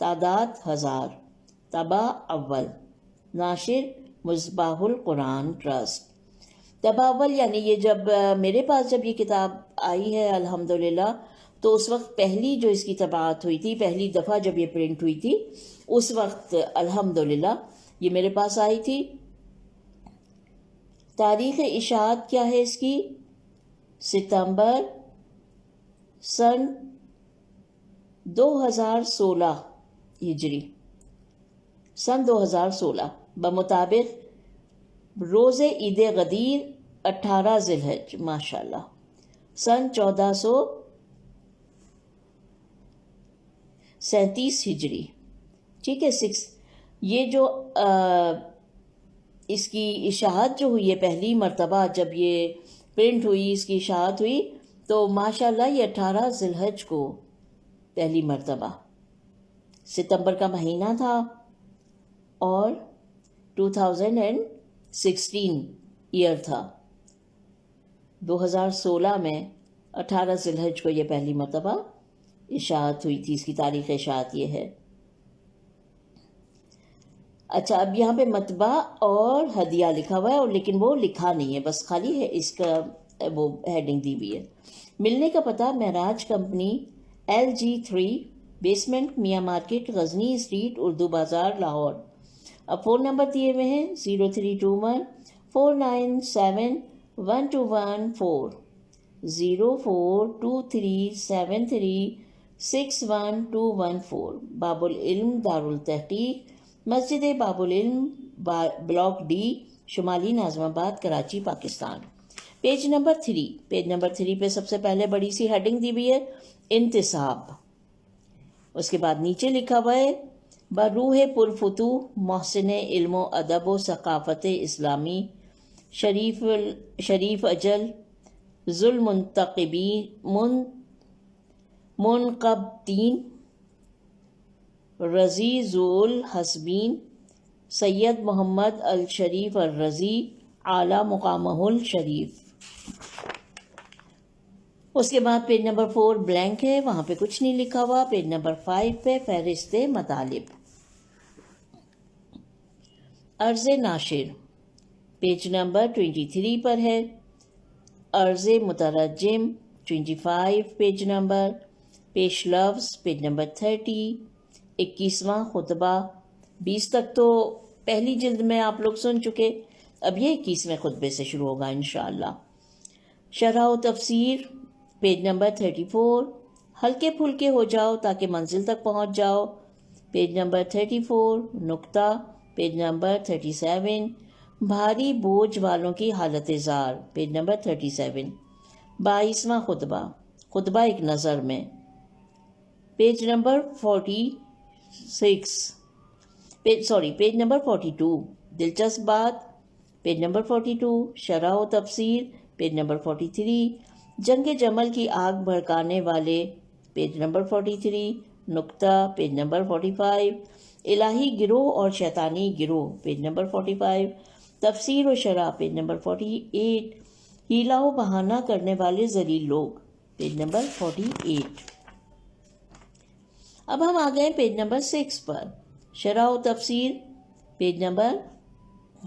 تعداد 1000، طبع اول، ناشر مصباح القرآن ٹرسٹ۔ طبع اول یعنی یہ جب میرے پاس جب یہ کتاب آئی ہے الحمدللہ، تو اس وقت پہلی جو اس کی طباعت ہوئی تھی، پہلی دفعہ جب یہ پرنٹ ہوئی تھی، اس وقت الحمدللہ یہ میرے پاس آئی تھی۔ تاریخ اشاعت کیا ہے اس کی؟ ستمبر سن 2016 ہجری، سن 2016 بمطابق روز عید غدیر 18 ذی الحج، ماشاءاللہ، سن 1437 ہجری، ٹھیک ہے۔ یہ جو اس کی اشاعت جو ہوئی ہے پہلی مرتبہ جب یہ پرنٹ ہوئی، اس کی اشاعت ہوئی، تو ماشاءاللہ یہ 18 ذی الحج کو پہلی مرتبہ، ستمبر کا مہینہ تھا، اور 2016 ایئر تھا، 2016 میں 18 ذی الحج کو یہ پہلی مرتبہ اشاعت ہوئی تھی۔ اس کی تاریخ اشاعت یہ ہے۔ اچھا، اب یہاں پہ مطبع اور ہدیہ لکھا ہوا ہے، اور لیکن وہ لکھا نہیں ہے، بس خالی ہے، اس کا وہ ہیڈنگ دی ہوئی ہے۔ ملنے کا پتہ معراج کمپنی LG3 بیسمنٹ میاں مارکیٹ غزنی اسٹریٹ اردو بازار لاہور۔ اب فون نمبر دیے ہوئے ہیں 0321 497 1214 042373 61214۔ باب العلم دارالتحقیق، مسجد باب العلم، بلاک ڈی، شمالی ناظم آباد، Karachi, Pakistan. Page number 3، page number 3 پہ سب سے پہلے بڑی سی ہیڈنگ دی ہوئی ہے انتصاب، اس کے بعد نیچے لکھا ہوا ہے بروح پرفتوح محسن علم و ادب و ثقافت اسلامی، شریف اجل منقبتین، رضی ذو الحسبین، سید محمد الشریف الرضی، اعلیٰ مقامہ الشریف۔ اس کے بعد پیج نمبر 4 بلینک ہے، وہاں پہ کچھ نہیں لکھا ہوا۔ پیج نمبر 5 پہ فہرست مطالب، عرض ناشر پیج نمبر 23 پر ہے، عرض مترجم 25 پیج نمبر، پیش لفظ پیج نمبر 30، 21واں خطبہ۔ 20 تک تو پہلی جلد میں آپ لوگ سن چکے، اب یہ 21ویں خطبے سے شروع ہوگا انشاءاللہ۔ شرح و تفسیر پیج نمبر 34، ہلکے پھلکے ہو جاؤ تاکہ منزل تک پہنچ جاؤ، پیج نمبر 34، نقطہ پیج نمبر 37، بھاری بوجھ والوں کی حالت زار پیج نمبر 37، 22واں خطبہ، خطبہ ایک نظر میں، پیج نمبر 42، دلچسپ بات پیج نمبر 42، شرح و تفسیر پیج نمبر 43، جنگ جمل کی آگ بھڑکانے والے پیج نمبر 43، نقطہ پیج نمبر 45، الہی گروہ اور شیطانی گروہ پیج نمبر 45، تفسیر و شرح پیج نمبر 48، ہیلا و بہانہ کرنے والے ذلیل لوگ پیج نمبر 48۔ اب ہم آ گئے پیج نمبر 6 پر، شرح و تفسیر پیج نمبر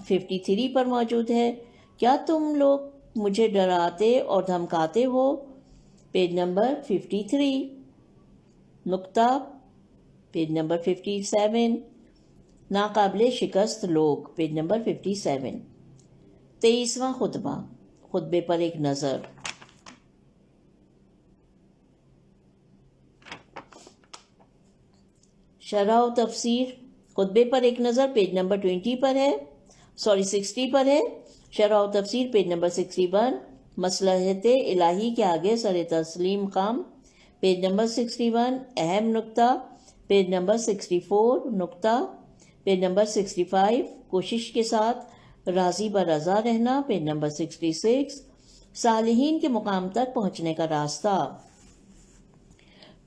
53 پر موجود ہے، کیا تم لوگ مجھے ڈراتے اور دھمکاتے ہو پیج نمبر 53، نقطہ پیج نمبر 57، ناقابل شکست لوگ پیج نمبر 57۔ 23واں خطبہ، خطبے پر ایک نظر، شرح و تفسیر خطبے پر ایک نظر پیج نمبر 60 پر ہے، شرح و تفسیر پیج نمبر 61، مصلحت الہی کے آگے سر تسلیم خم پیج نمبر 61، اہم نقطہ پیج نمبر 64، نقطہ پیج نمبر 65، کوشش کے ساتھ راضی برضا رہنا پیج نمبر 66، صالحین کے مقام تک پہنچنے کا راستہ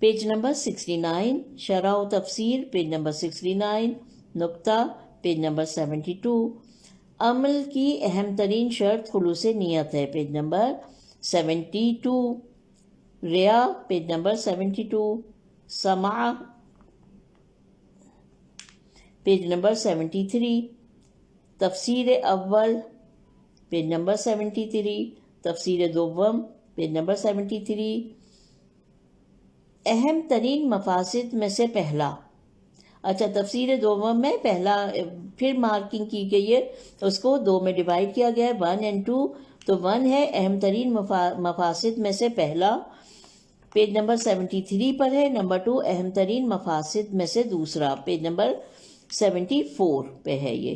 پیج نمبر 69، شرح و تفسیر پیج نمبر 69، نقطہ پیج نمبر 72، عمل کی اہم ترین شرط خلوص نیت ہے پیج نمبر 72، ریا پیج نمبر 72، سماع پیج نمبر 73، تفسیر اول پیج نمبر 73، تفسیر دوم پیج نمبر 73، اہم ترین مفاسد میں سے پہلا. اچھا، تفسیر دوم میں پہلا پھر مارکنگ کی گئی ہے، اس کو 2 میں ڈیوائڈ کیا گیا ہے، 1 اور 2. تو 1 ہے اہم ترین مفاسد میں سے پہلا، پیج نمبر 73 پر ہے. نمبر 2 اہم ترین مفاسد میں سے دوسرا، پیج نمبر 74 پہ ہے یہ.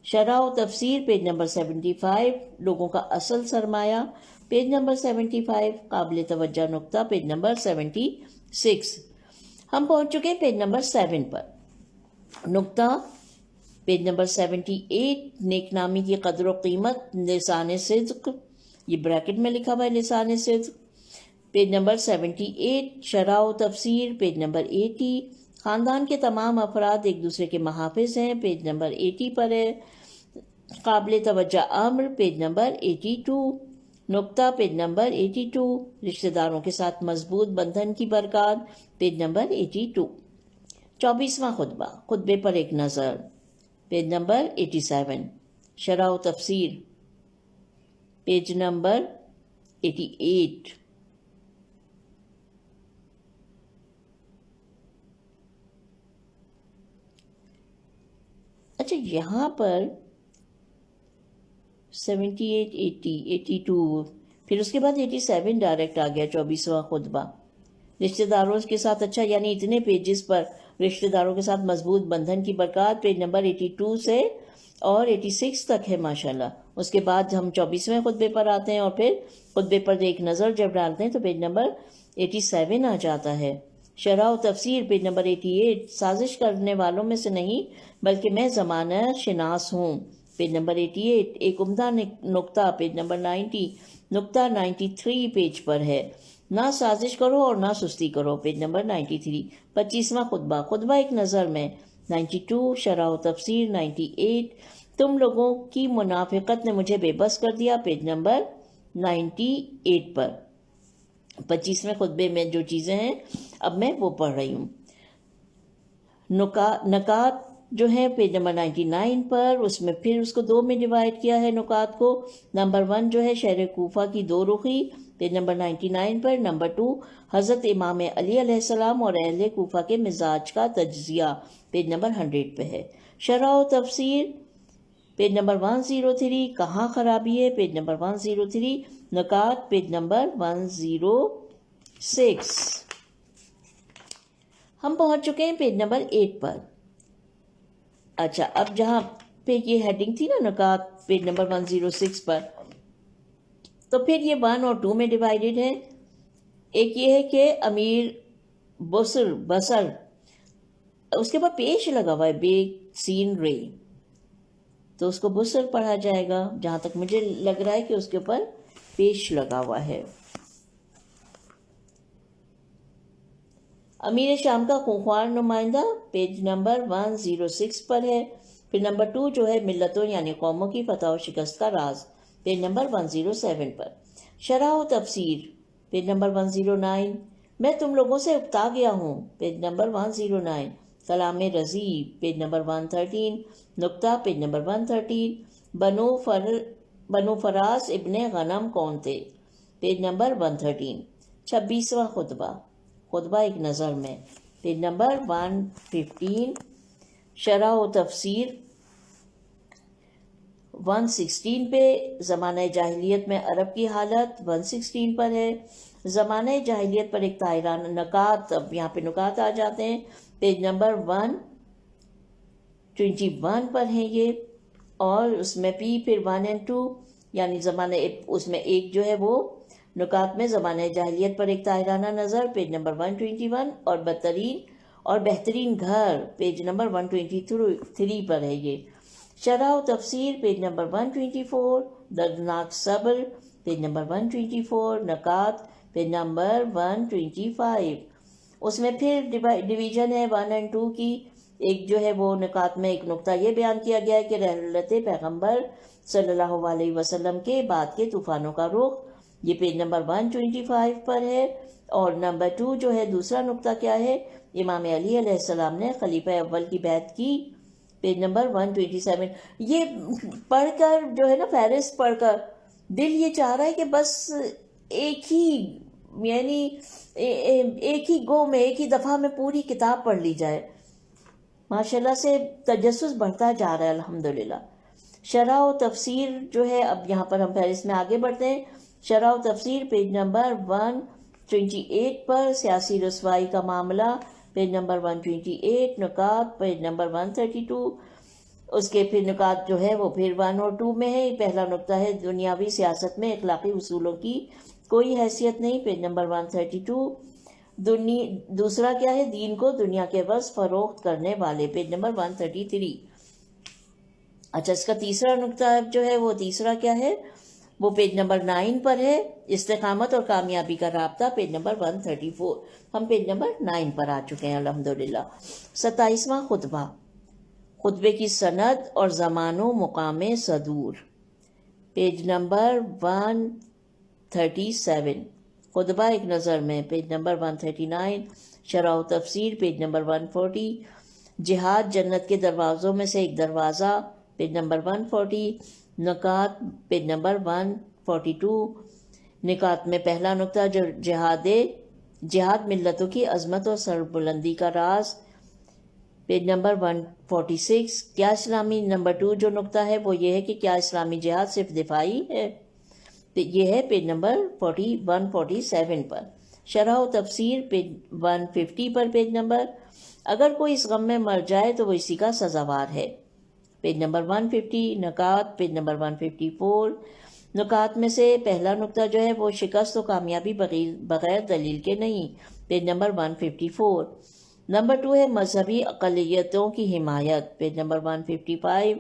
شرح و تفسیر پیج نمبر 75، لوگوں کا اصل سرمایہ پیج نمبر 75، قابل توجہ نقطہ پیج نمبر 76. ہم پہنچ چکے ہیں پیج نمبر 7 پر. نقطہ پیج نمبر 78، نیک نامی کی قدر و قیمت، لسان صدق، یہ بریکٹ میں لکھا ہوا ہے لسان صدق. پیج نمبر 78، شرح و تفسیر پیج نمبر 80، خاندان کے تمام افراد ایک دوسرے کے محافظ ہیں، پیج نمبر 80 پر ہے. قابل توجہ امر پیج نمبر 82، نقطہ پیج نمبر 82، رشتہ داروں کے ساتھ مضبوط بندھن کی برکات پیج نمبر 82. 24واں خطبہ، خطبے پر ایک نظر پیج نمبر 87، شرح و تفسیر پیج نمبر 88. اچھا، یہاں پر 78 80 82، پھر اس کے بعد 87 ڈائریکٹ آ گیا. 24واں خطبہ رشتہ داروں کے ساتھ، اچھا یعنی اتنے پیجز پر رشتہ داروں کے ساتھ مضبوط بندھن کی برکات پیج نمبر 82 سے اور 86 تک ہے ماشاءاللہ. اس کے بعد ہم 24ویں خطبے پر آتے ہیں اور پھر خطبے پر ایک نظر جب ڈالتے ہیں تو پیج نمبر 87 آ جاتا ہے. شرح و تفسیر پیج نمبر 88، سازش کرنے والوں میں سے نہیں بلکہ میں زمانہ شناس ہوں پیج نمبر 88. ایک عمدہ نقطہ پیج نمبر 90، نقطہ 93 پیج پر ہے. نہ سازش کرو اور نہ سستی کرو پیج نمبر 93. 25واں خطبہ، خطبہ ایک نظر میں 92، شرح و تفسیر 98، تم لوگوں کی منافقت نے مجھے بے بس کر دیا پیج نمبر 98 پر. 25ویں خطبے میں جو چیزیں ہیں اب میں وہ پڑھ رہی ہوں. نکات جو ہے پیج نمبر 99 پر، اس میں پھر اس کو 2 میں ڈیوائڈ کیا ہے نکات کو. نمبر 1 جو ہے شہر کوفہ کی 2 رخی پیج نمبر 99 پر. نمبر 2 حضرت امام علی علیہ السلام اور اہل کوفہ کے مزاج کا تجزیہ پیج نمبر 100 پہ ہے. شرح و تفسیر پیج نمبر 103، کہاں خرابی ہے پیج نمبر 103، نکات پیج نمبر 106. ہم پہنچ چکے ہیں پیج نمبر 8 پر. اچھا، اب جہاں پہ یہ ہیڈنگ تھی نا نکات پیج نمبر 106 پر، تو پھر یہ 1 اور 2 میں ڈیوائیڈڈ ہے. ایک یہ ہے کہ امیر بصر، اس کے بعد پیش لگا ہوا ہے بے سین رے، تو اس کو بصر پڑھا جائے گا جہاں تک مجھے لگ رہا ہے کہ اس کے اوپر پیش لگا ہوا ہے. امیر شام کا خونخوار نمائندہ پیج نمبر 106 پر ہے. پھر نمبر 2 جو ہے ملتوں یعنی قوموں کی فتح و شکست کا راز پیج نمبر 107 پر. شرح و تفسیر پیج نمبر 109، میں تم لوگوں سے اکتا گیا ہوں پیج نمبر 109. کلام رضی پیج نمبر 113، نقطہ پیج نمبر 113. بنو فراس ابن غنم کون تھے پیج نمبر 113. 26واں خطبہ، خطبہ ایک نظر میں پیج نمبر 115. شرح و تفسیر 116 پہ. زمانہ جاہلیت میں عرب کی حالت 116 پر ہے. زمانہ جاہلیت پر ایک طاہرانہ نکات، اب یہاں پہ نکات آ جاتے ہیں پیج نمبر 121 پر ہیں یہ، اور اس میں بھی پھر 1 اور 2 یعنی زمانہ، اس میں ایک جو ہے وہ نکات میں زمانہ جاہلیت پر ایک طاہرانہ نظر پیج نمبر 121، اور بدترین اور بہترین گھر پیج نمبر 123 پر ہے یہ. شرح و تفسیر پیج نمبر 124، دردناک صبر پیج نمبر 124، نکات پیج نمبر 125. اس میں پھر ڈویژن ہے 1 اور 2 کی. ایک جو ہے وہ نکات میں ایک نقطہ یہ بیان کیا گیا ہے کہ رحلت پیغمبر صلی اللہ علیہ وسلم کے بعد کے طوفانوں کا رخ، یہ پیج نمبر 125 پر ہے. اور نمبر 2 جو ہے دوسرا نقطہ کیا ہے، امام علی علیہ السلام نے خلیفہ اول کی بیعت کی پیج نمبر 127. یہ پڑھ کر جو ہے نا فہرست پڑھ کر دل یہ چاہ رہا ہے کہ بس ایک ہی یعنی ایک ہی گو میں ایک ہی دفعہ میں پوری کتاب پڑھ لی جائے. ماشاءاللہ سے تجسس بڑھتا جا رہا ہے الحمدللہ. شرح و تفسیر جو ہے، اب یہاں پر ہم فہرست میں آگے بڑھتے ہیں. شرح و تفسیر پیج نمبر 128 پر، سیاسی رسوائی کا معاملہ پیج نمبر 128، نکات پیج نمبر 132. اس کے پھر نکات جو ہے وہ پھر 1 اور 2 میں ہے. پہلا نقطہ ہے دنیاوی سیاست میں اخلاقی اصولوں کی کوئی حیثیت نہیں، پیج نمبر 132. دوسرا کیا ہے، دین کو دنیا کے عوض فروخت کرنے والے، پیج نمبر 133. اچھا، اس کا تیسرا نقطہ جو ہے وہ تیسرا کیا ہے، وہ پیج نمبر 9 پر ہے، استقامت اور کامیابی کا رابطہ، پیج نمبر 134. ہم پیج نمبر 9 پر آ چکے ہیں الحمدللہ. 27واں خطبہ، خطبے کی سند اور زمان و مقام صدور، پیج نمبر 137. خطبہ ایک نظر میں، پیج نمبر 139. شرح و تفسیر پیج نمبر 140. جہاد جنت کے دروازوں میں سے ایک دروازہ، پیج نمبر 140. نکات پیج نمبر 142. نکات میں پہلا نقطہ جو جہاد ملتوں کی عظمت اور سربلندی کا راز، پیج نمبر 146. کیا اسلامی نمبر 2 جو نقطہ ہے وہ یہ ہے کہ کیا اسلامی جہاد صرف دفاعی ہے، یہ ہے پیج نمبر 147 پر. شرح و تفسیر پیج 150 پر، پیج نمبر. اگر کوئی اس غم میں مر جائے تو وہ اسی کا سزاوار ہے، پیج نمبر 150. نکات پیج نمبر 154. نکات میں سے پہلا نقطہ جو ہے وہ شکست و کامیابی بغیر دلیل کے نہیں، پیج نمبر 154. نمبر 2 ہے مذہبی اقلیتوں کی حمایت، پیج نمبر 155.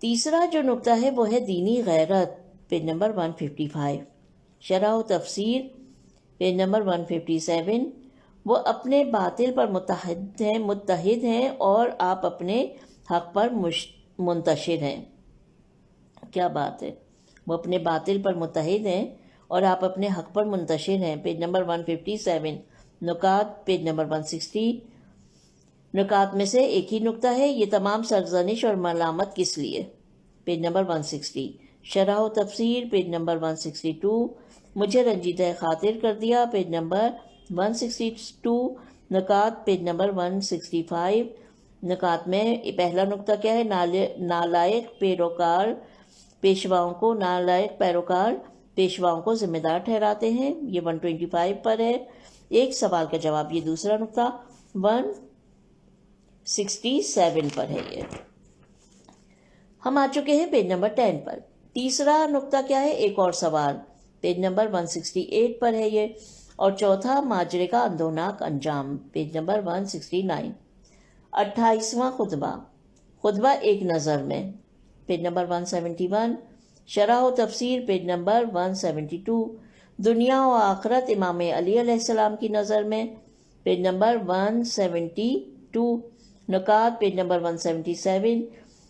تیسرا جو نقطہ ہے وہ ہے دینی غیرت، پیج نمبر 155. شرح و تفسیر پیج نمبر 157. وہ اپنے باطل پر متحد ہیں اور آپ اپنے حق پر منتشر ہیں. کیا بات ہے، وہ اپنے باطل پر متحد ہیں اور آپ اپنے حق پر منتشر ہیں، پیج نمبر 157. نکات پیج نمبر 160. نکات میں سے ایک ہی نقطہ ہے، یہ تمام سرزنش اور ملامت کس لیے، پیج نمبر 160. شرح و تفسیر پیج نمبر 162. مجھے رنجیدہ خاطر کر دیا، پیج نمبر 162. نکات پیج نمبر 165. نکات میں پہلا نقطہ کیا ہے، نالائق پیشواؤں کو ذمہ دار ٹھہراتے ہیں، یہ 125 پر ہے. ایک سوال کا جواب، یہ دوسرا نقطہ 167 پر ہے. یہ ہم آ چکے ہیں پیج نمبر 10 پر. تیسرا نقطہ کیا ہے، ایک اور سوال، پیج نمبر 168 پر ہے یہ. اور چوتھا ماجرے کا اندوناک انجام، پیج نمبر 169. 28واں خطبہ ایک نظر میں، پیج نمبر 171. شرح و تفسیر پیج نمبر 172. دنیا و آخرت امام علی علیہ السلام کی نظر میں، پیج نمبر 172. نکات پیج نمبر 177.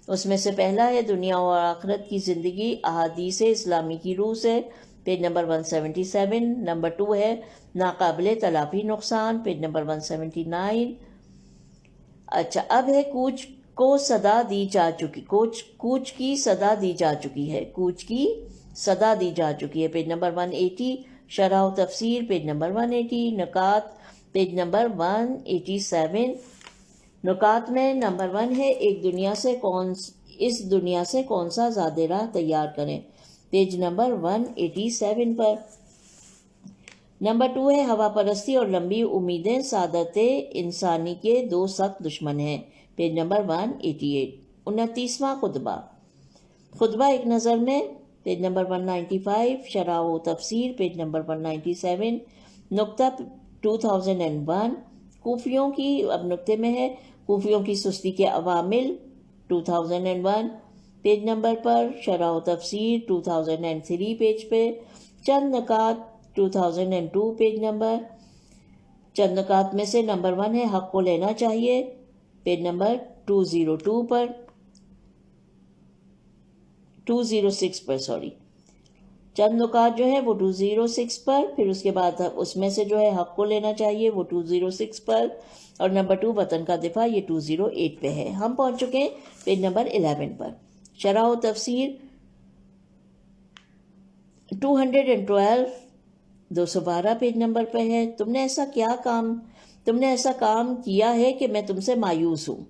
اس میں سے پہلا ہے دنیا و آخرت کی زندگی احادیث اسلامی کی روح سے، پیج نمبر 177. نمبر 2 ہے ناقابل تلافی نقصان، پیج نمبر 179. اچھا، اب ہے کوچ کی صدا دی جا چکی ہے، پیج نمبر 180. شرح و تفسیر پیج نمبر 180. نکات پیج نمبر 187. نکات میں نمبر 1 ہے اس دنیا سے کون سا زاد راہ تیار کریں، پیج نمبر 187 پر. نمبر 2 ہے ہوا پرستی اور لمبی امیدیں سعادت انسانی کے 2 سخت دشمن ہیں، پیج نمبر 188. 29واں خطبہ ایک نظر میں، پیج نمبر 195. شرح و تفسیر پیج نمبر 197. نقطہ 2001. کوفیوں کی، اب نقطے میں ہے کوفیوں کی سستی کے عوامل، 2001 پیج نمبر پر. شرح و تفسیر 2003 پیج پہ. چند نکات 2002 پیج نمبر. چند نکات میں سے نمبر 1 ہے حق کو لینا چاہیے، پیج نمبر 202 پر 206 پر. چند نکات جو ہے وہ 206 پر، پھر اس کے بعد اس میں سے جو ہے حق کو لینا چاہیے وہ 206 پر، اور نمبر 2 وطن کا دفاع یہ 208 پہ ہے۔ ہم پہنچ چکے ہیں پیج نمبر 11 پر۔ شرح و تفسیر 212 212 پیج نمبر پہ ہے۔ تم نے ایسا کام کیا ہے کہ میں تم سے مایوس ہوں۔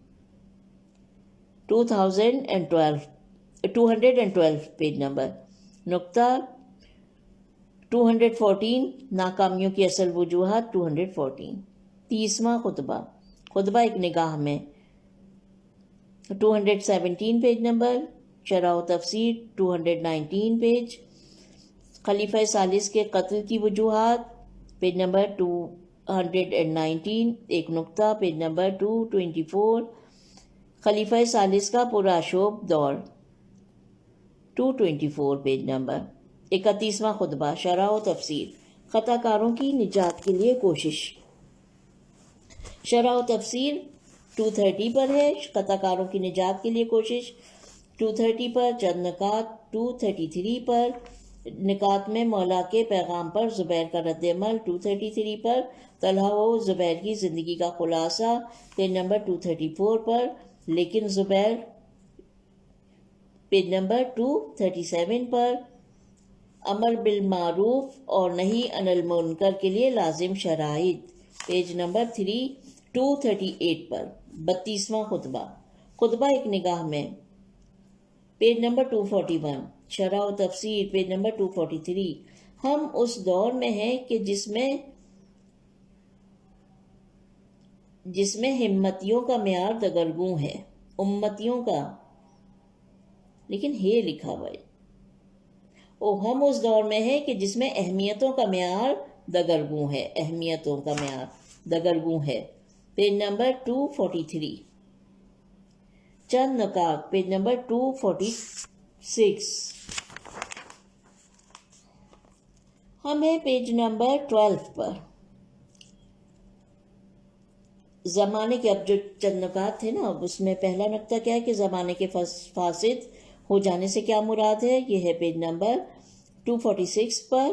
212 پیج نمبر۔ نقطہ 214 ناکامیوں کی اصل وجوہات 214۔ 30واں خطبہ ایک نگاہ میں 217 پیج نمبر۔ شرح و تفسیر 219 پیج۔ خلیفہ ثالث کے قتل کی وجوہات پیج نمبر 219 ایک نقطہ پیج نمبر 224۔ خلیفہ ثالث کا پرآشوب دور 224 پیج نمبر۔ 31واں خطبہ شرح و تفسیر خطا کاروں کی نجات کے لیے کوشش۔ شرح و تفسیر 230 پر ہے، خطا کاروں کی نجات کے لیے کوشش 230 پر۔ چند نکات 233 پر، نکات میں مولا کے پیغام پر زبیر کا رد عمل 233 پر۔ طلحہ و زبیر کی زندگی کا خلاصہ پیج نمبر 234 پر، لیکن زبیر پیج نمبر 237 پر۔ امر بالمعروف اور نہی عن المنکر کے لیے لازم شرائط پیج نمبر 238 پر۔ 32واں خطبہ ایک نگاہ میں پیج نمبر 241۔ شرح و تفسیر پیج نمبر 243۔ ہم اس دور میں ہیں کہ جس میں ہمتیوں کا معیار دگرگوں ہے، امتیوں کا، لیکن ہے لکھا ہوا ہے۔ ہم اس دور میں ہیں کہ جس میں اہمیتوں کا معیار دگرگوں ہے، اہمیتوں کا معیار دگرگوں ہے پیج نمبر 243۔ چند نکات پیج نمبر 246۔ ہم ہیں پیج نمبر 12 پر۔ زمانے کے اب جو چند نکات تھے نا، اس میں پہلا نقطہ کیا ہے کہ زمانے کے فاسد ہو جانے سے کیا مراد ہے، یہ ہے پیج نمبر 246 پر،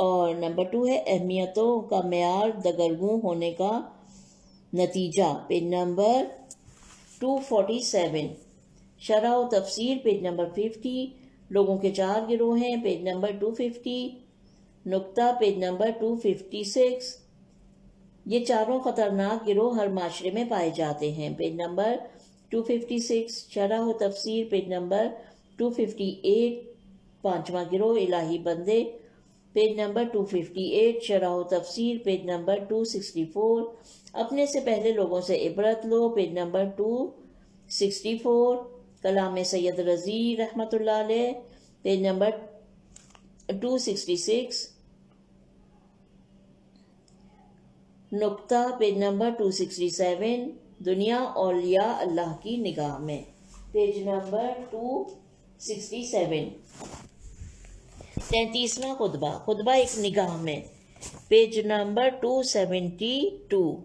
اور نمبر 2 ہے اہمیتوں کا معیار دگرگوں ہونے کا نتیجہ پیج نمبر 247۔ شرح و تفسیر پیج نمبر 50۔ لوگوں کے 4 گروہ ہیں پیج نمبر 250، نقطہ پیج نمبر 256۔ یہ چاروں خطرناک گروہ ہر معاشرے میں پائے جاتے ہیں پیج نمبر 256۔ شرح و تفسیر پیج نمبر 258۔ 5واں گروہ الہی بندے پیج نمبر 258۔ شرح و تفسیر پیج نمبر 264۔ اپنے سے پہلے لوگوں سے عبرت لو پیج نمبر 264۔ کلام سید رضی رحمۃ اللہ علیہ پیج نمبر 266، نقطہ پیج نمبر 267۔ دنیا اولیاء اللہ کی نگاہ میں پیج نمبر 267۔ 33واں خطبہ ایک نگاہ میں پیج نمبر 272۔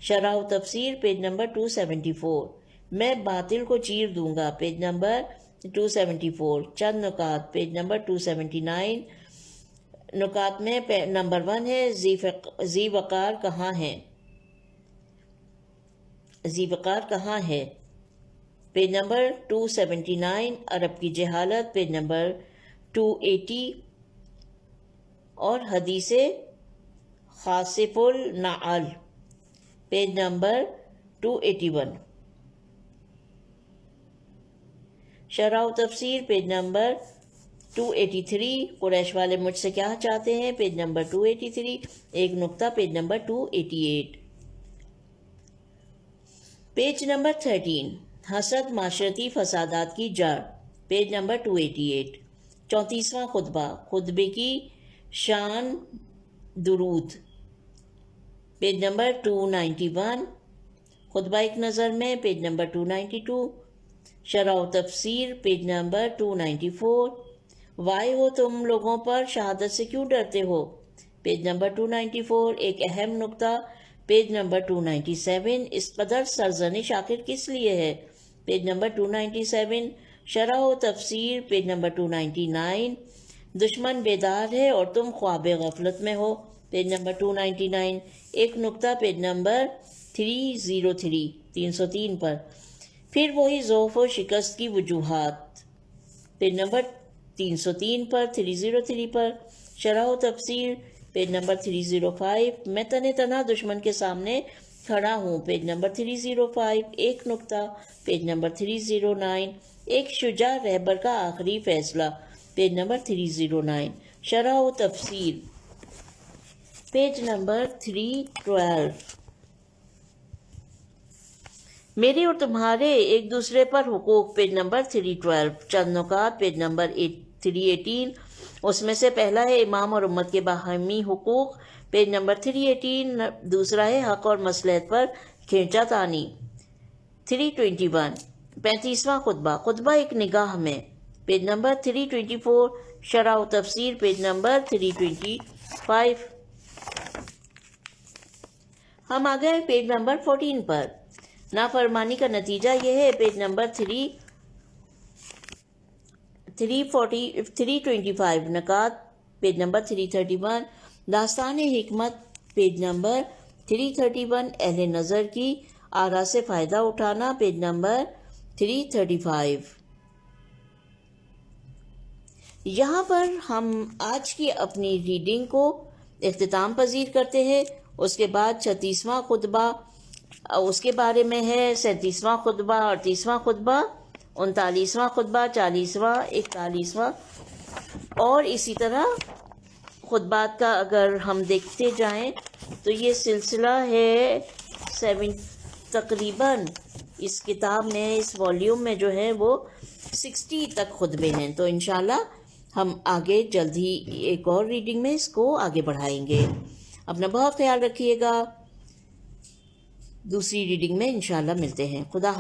شرح و تفسیر پیج نمبر 274۔ میں باطل کو چیر دوں گا پیج نمبر 274۔ چند نکات پیج نمبر 279۔ نکات میں نمبر 1 ہے ذی وقار کہاں ہے، ذی وقار کہاں ہے پیج نمبر 279۔ عرب کی جہالت پیج نمبر 280، اور حدیث خاصف النعل پیج نمبر 281۔ شرح و تفسیر پیج نمبر 283۔ قریش والے مجھ سے کیا چاہتے ہیں پیج نمبر 283، ایک نقطہ پیج نمبر 288۔ پیج نمبر 13 حسد معاشرتی فسادات کی جڑ پیج نمبر 288۔ 34واں خطبے کی شان درود پیج نمبر 291۔ خطبہ ایک نظر میں پیج نمبر 292۔ شرح و تفسیر پیج نمبر 294۔ وائے ہو تم لوگوں پر شہادت سے کیوں ڈرتے ہو پیج نمبر 294۔ ایک اہم نقطہ پیج نمبر 297۔ اس قدر سرزنش آخر کس لیے ہے پیج نمبر 297۔ شرح و تفسیر پیج نمبر 299۔ دشمن بیدار ہے اور تم خواب غفلت میں ہو، پیج نمبر 299. ایک نقطہ پیج نمبر 303 303 پر. پھر وہی ضعف و شکست کی وجوہات، پیج نمبر 303 پر 303 پر. شرح و تفصیل پیج نمبر 305. میں تنہا دشمن کے سامنے کھڑا ہوں، پیج نمبر 305. ایک نقطہ پیج نمبر 309. ایک شجاع رہبر کا آخری فیصلہ، پیج نمبر 309. شرح و تفصیل پیج نمبر 312. میرے اور تمہارے ایک دوسرے پر حقوق، پیج نمبر 312. چند نکات پیج نمبر 318. اس میں سے پہلا ہے امام اور امت کے باہمی حقوق، پیج نمبر 318. دوسرا ہے حق اور مصلحت پر کھینچا تانی، 321. 35واں خطبہ، خطبہ ایک نگاہ میں، پیج نمبر 324. شرح و تفسیر پیج نمبر 325. ہم آ گئے پیج نمبر 14 پر. نافرمانی کا نتیجہ یہ ہے، پیج نمبر 325. نکات پیج نمبر 331. داستان حکمت پیج نمبر 331. اہل نظر کی آراء سے فائدہ اٹھانا، پیج نمبر 335. یہاں پر ہم آج کی اپنی ریڈنگ کو اختتام پذیر کرتے ہیں. اس کے بعد 36واں خطبہ اس کے بارے میں ہے، 37واں خطبہ، 38واں خطبہ، 39واں خطبہ، 40واں، 41واں، اور اسی طرح خطبات کا اگر ہم دیکھتے جائیں تو یہ سلسلہ ہے تقریباً اس کتاب میں، اس والیوم میں جو ہے وہ 60 تک خطبے ہیں. تو انشاءاللہ ہم آگے جلد ہی ایک اور ریڈنگ میں اس کو آگے بڑھائیں گے. اپنا بہت خیال رکھیے گا. دوسری ریڈنگ میں انشاءاللہ ملتے ہیں. خدا حافظ.